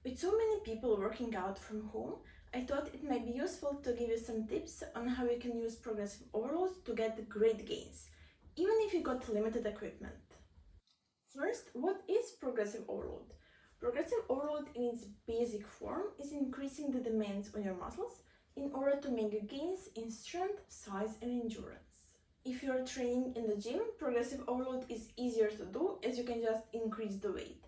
With so many people working out from home, I thought it might be useful to give you some tips on how you can use progressive overload to get great gains, even if you got limited equipment. First, what is progressive overload? Progressive overload in its basic form is increasing the demands on your muscles in order to make gains in strength, size, and endurance. If you are training in the gym, progressive overload is easier to do as you can just increase the weight.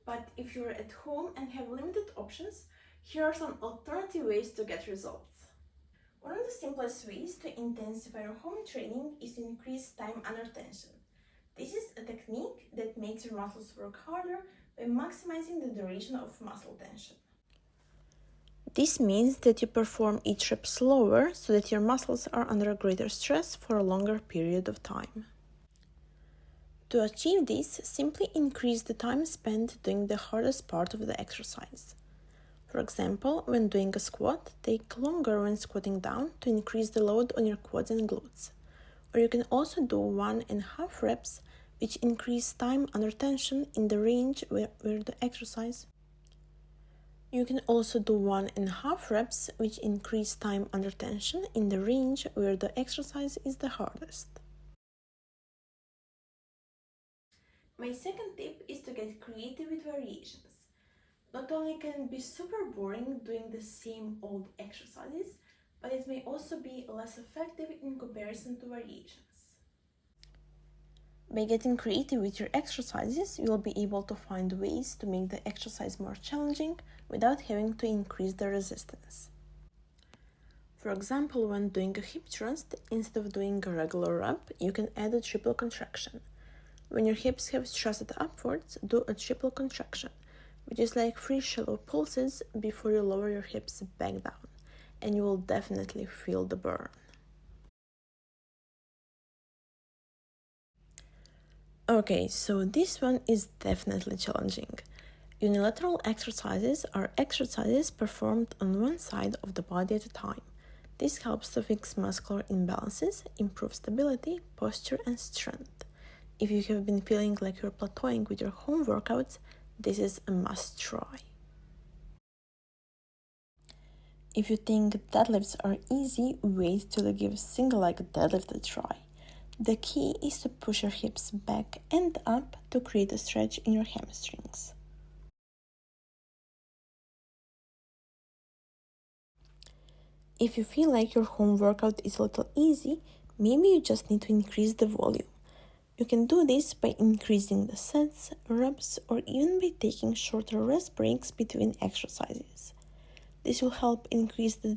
But if you're at home and have limited options, here are some alternative ways to get results. One of the simplest ways to intensify your home training is to increase time under tension. This is a technique that makes your muscles work harder by maximizing the duration of muscle tension. This means that you perform each rep slower so that your muscles are under greater stress for a longer period of time. To achieve this, simply increase the time spent doing the hardest part of the exercise. For example, when doing a squat, take longer when squatting down to increase the load on your quads and glutes. Or you can also do 1.5 reps, which increase time under tension in the range where the exercise. You can also do 1.5 reps, which increase time under tension in the range where the exercise is the hardest. My second tip is to get creative with variations. Not only can it be super boring doing the same old exercises, but it may also be less effective in comparison to variations. By getting creative with your exercises, you'll be able to find ways to make the exercise more challenging without having to increase the resistance. For example, when doing a hip thrust, instead of doing a regular rep, you can add a triple contraction. When your hips have thrusted upwards, do a triple contraction, which is like 3 shallow pulses before you lower your hips back down, and you will definitely feel the burn. Okay, so this one is definitely challenging. Unilateral exercises are exercises performed on one side of the body at a time. This helps to fix muscular imbalances, improve stability, posture, and strength. If you have been feeling like you're plateauing with your home workouts, this is a must try. If you think deadlifts are easy, wait till you give single leg deadlift a try. The key is to push your hips back and up to create a stretch in your hamstrings. If you feel like your home workout is a little easy, maybe you just need to increase the volume. You can do this by increasing the sets, reps, or even by taking shorter rest breaks between exercises. This will help increase the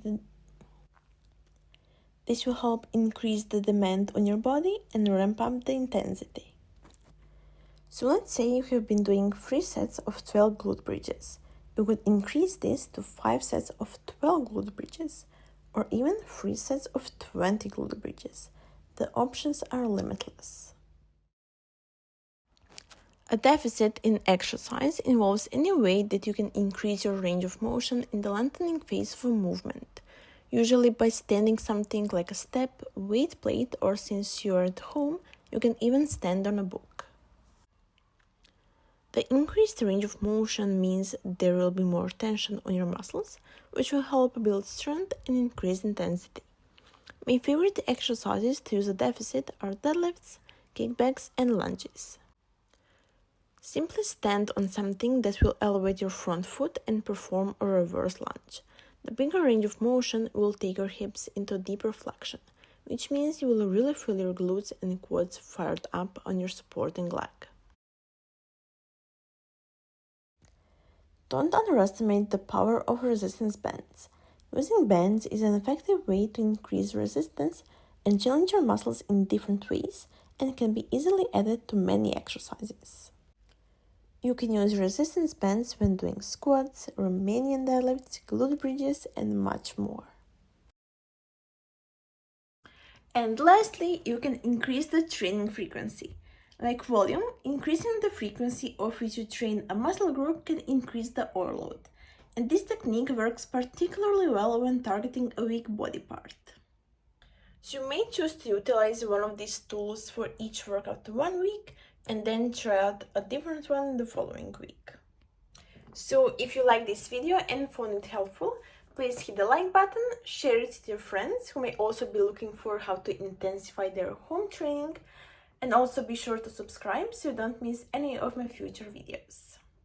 demand on your body and ramp up the intensity. So let's say you have been doing 3 sets of 12 glute bridges. You could increase this to 5 sets of 12 glute bridges, or even 3 sets of 20 glute bridges. The options are limitless. A deficit in exercise involves any way that you can increase your range of motion in the lengthening phase of a movement, usually by standing something like a step, weight plate, or since you're at home, you can even stand on a book. The increased range of motion means there will be more tension on your muscles, which will help build strength and increase intensity. My favorite exercises to use a deficit are deadlifts, kickbacks, and lunges. Simply stand on something that will elevate your front foot and perform a reverse lunge. The bigger range of motion will take your hips into deeper flexion, which means you will really feel your glutes and quads fired up on your supporting leg. Don't underestimate the power of resistance bands. Using bands is an effective way to increase resistance and challenge your muscles in different ways and can be easily added to many exercises. You can use resistance bands when doing squats, Romanian deadlifts, glute bridges, and much more. And lastly, you can increase the training frequency. Like volume, increasing the frequency of which you train a muscle group can increase the overload. And this technique works particularly well when targeting a weak body part. So you may choose to utilize one of these tools for each workout 1 week and then try out a different one the following week. So if you like this video and found it helpful, please hit the like button, share it with your friends who may also be looking for how to intensify their home training, and also be sure to subscribe so you don't miss any of my future videos.